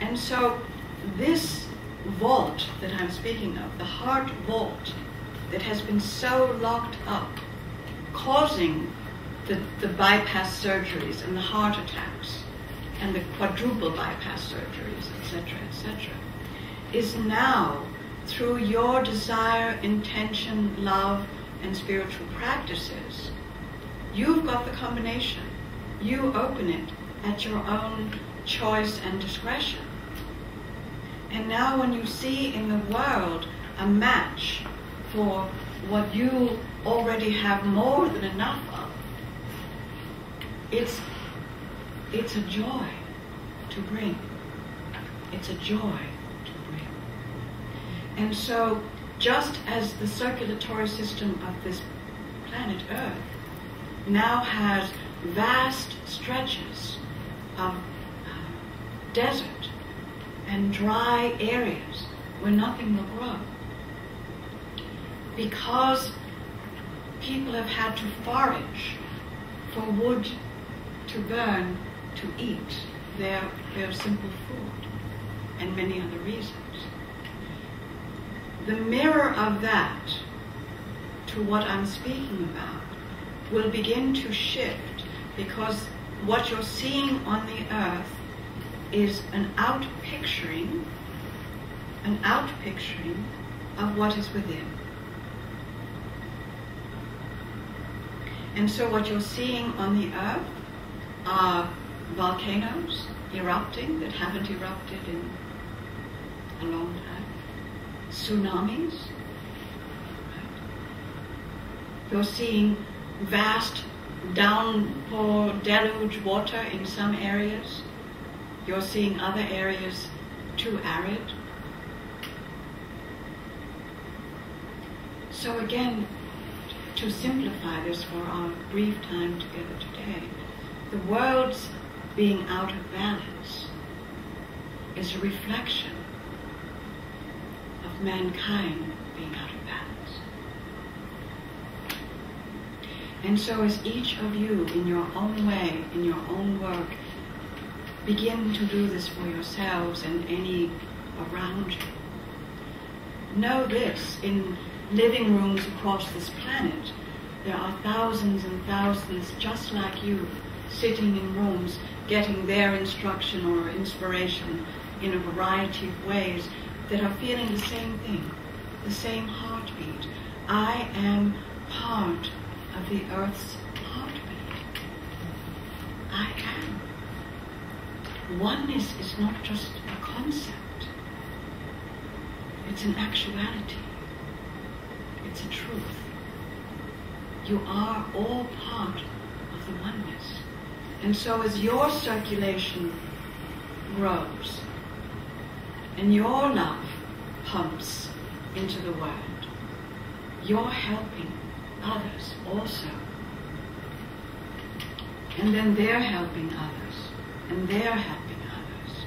And so this vault that I'm speaking of, the heart vault that has been so locked up, causing the bypass surgeries and the heart attacks and the quadruple bypass surgeries, etc., is now, through your desire, intention, love, and spiritual practices, you've got the combination. You open it at your own choice and discretion. And now when you see in the world a match for what you already have more than enough of, it's a joy to bring. It's a joy to bring. And so, just as the circulatory system of this planet Earth now has vast stretches of desert and dry areas where nothing will grow, because people have had to forage for wood to burn, to eat their simple food, and many other reasons. The mirror of that to what I'm speaking about will begin to shift, because what you're seeing on the earth is an outpicturing of what is within. And so what you're seeing on the earth are volcanoes erupting that haven't erupted in a long time, tsunamis. Right? You're seeing vast downpour, deluge water in some areas. You're seeing other areas too arid. So again, to simplify this for our brief time together today, the world's being out of balance is a reflection of mankind being out of balance. And so as each of you, in your own way, in your own work, begin to do this for yourselves and any around you, know this: in living rooms across this planet, there are thousands and thousands just like you, sitting in rooms, getting their instruction or inspiration in a variety of ways, that are feeling the same thing, the same heartbeat. I am part of the earth's heartbeat. I am. Oneness is not just a concept. It's an actuality. It's a truth. You are all part of the oneness. And so as your circulation grows and your love pumps into the world, you're helping others also. And then they're helping others, and they're helping others.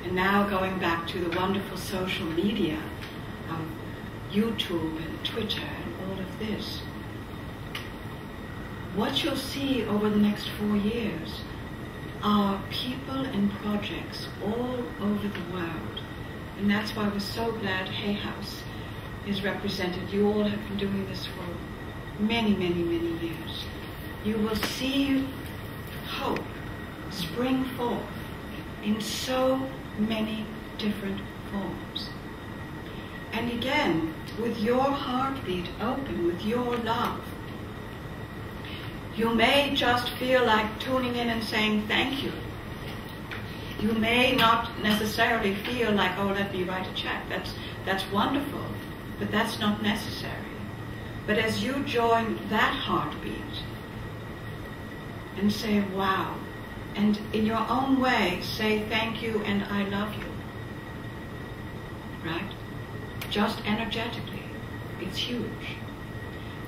And now going back to the wonderful social media of YouTube and Twitter and all of this, what you'll see over the next 4 years are people and projects all over the world. And that's why we're so glad Hay House is represented. You all have been doing this for many, many, many years. You will see hope spring forth in so many different forms. And again, with your heartbeat open, with your love, you may just feel like tuning in and saying thank you. You may not necessarily feel like, oh, let me write a check. That's wonderful, but that's not necessary. But as you join that heartbeat and say, wow, and in your own way say thank you and I love you, right? Just energetically, it's huge.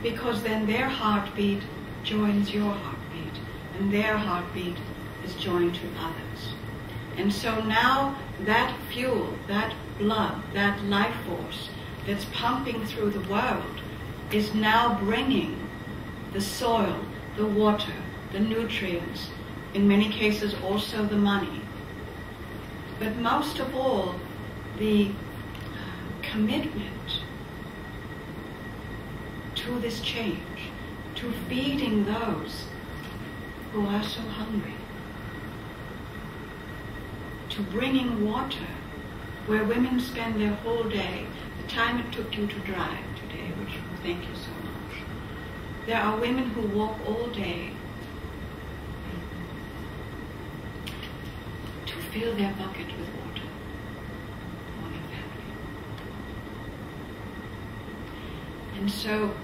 Because then their heartbeat joins your heartbeat, and their heartbeat is joined to others. And so now that fuel, that blood, that life force that's pumping through the world is now bringing the soil, the water, the nutrients, in many cases also the money, but most of all, the commitment to this change, to feeding those who are so hungry, to bringing water where women spend their whole day, the time it took you to drive today, which thank you so much. There are women who walk all day to fill their bucket with water for their family. And so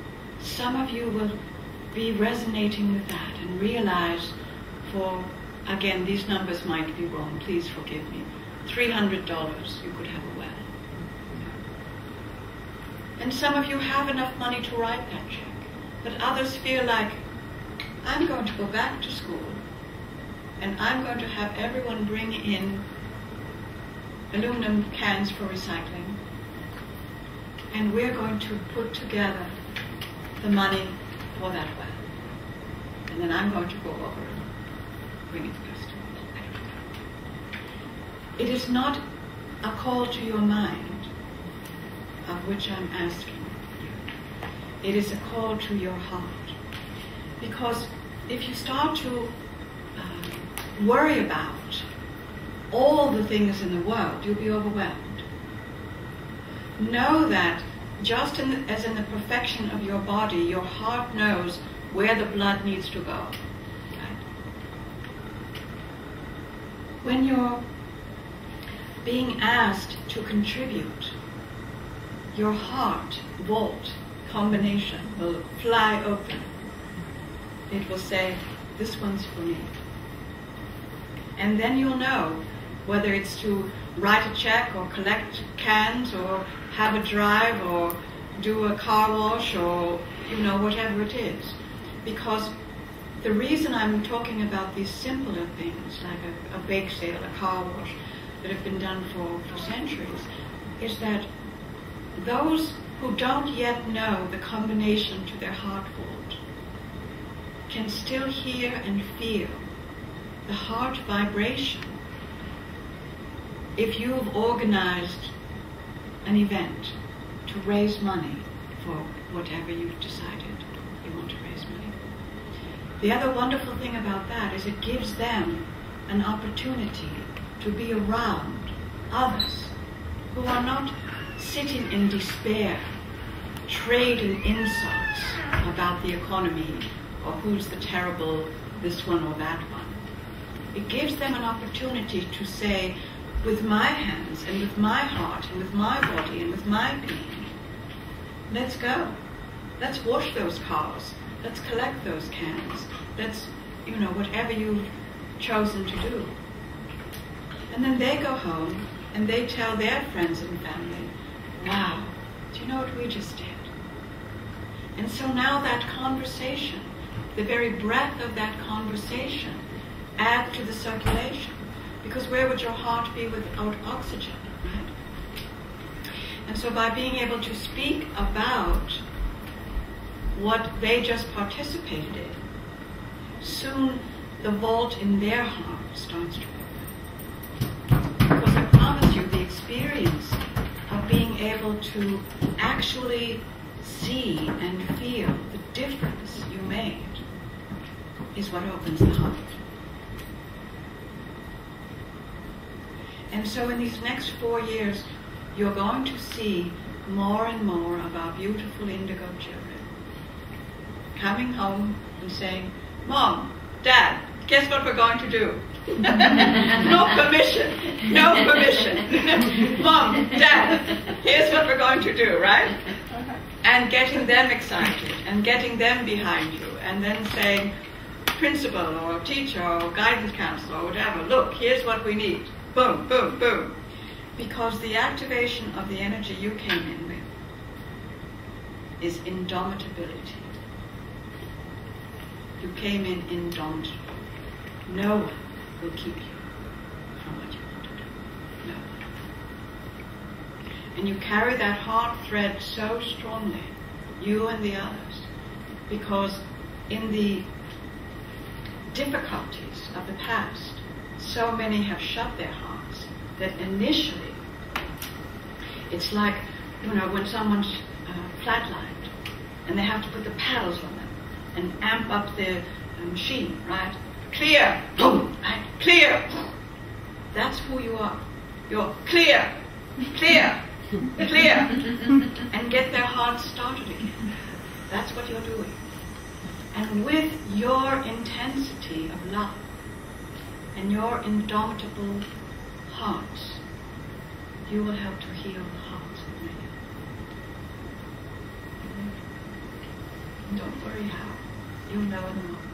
some of you will be resonating with that and realize for, again, these numbers might be wrong, please forgive me, $300 you could have a well. And some of you have enough money to write that check, but others feel like, I'm going to go back to school and I'm going to have everyone bring in aluminum cans for recycling, and we're going to put together the money for that well. And then I'm going to go over and bring it to customers. It is not a call to your mind, of which I'm asking you. It is a call to your heart. Because if you start to worry about all the things in the world, you'll be overwhelmed. Know that just as in the perfection of your body, your heart knows where the blood needs to go. Right? When you're being asked to contribute, your heart vault combination will fly open. It will say, this one's for me. And then you'll know whether it's to write a check or collect cans or have a drive or do a car wash or, whatever it is. Because the reason I'm talking about these simpler things, like a bake sale, a car wash, that have been done for centuries, is that those who don't yet know the combination to their heart vault can still hear and feel the heart vibration if you've organized an event to raise money for whatever you've decided you want to raise money. The other wonderful thing about that is it gives them an opportunity to be around others who are not sitting in despair, trading insults about the economy or who's the terrible this one or that one. It gives them an opportunity to say, with my hands and with my heart and with my body and with my being, let's go. Let's wash those cars. Let's collect those cans. Let's, whatever you've chosen to do. And then they go home and they tell their friends and family, wow, do you know what we just did? And so now that conversation, the very breath of that conversation, add to the circulation. Because where would your heart be without oxygen, right? And so by being able to speak about what they just participated in, soon the vault in their heart starts to open. Because I promise you, the experience of being able to actually see and feel the difference you made is what opens the heart. And so in these next 4 years, you're going to see more and more of our beautiful indigo children coming home and saying, Mom, Dad, guess what we're going to do? No permission. Mom, Dad, here's what we're going to do, right? And getting them excited and getting them behind you and then saying, principal or teacher or guidance counselor or whatever, look, here's what we need. Boom, boom, boom. Because the activation of the energy you came in with is indomitability. You came in indomitable. No one will keep you from what you want to do. No one. And you carry that heart thread so strongly, you and the others, because in the difficulties of the past, so many have shut their hearts that initially, it's like, when someone's flatlined and they have to put the paddles on them and amp up the machine, right? Clear, boom, right? Clear. That's who you are. You're clear, clear, clear, and get their hearts started again. That's what you're doing. And with your intensity of love and your indomitable hearts, you will help to heal the hearts of many. Don't worry how. You'll know in a moment.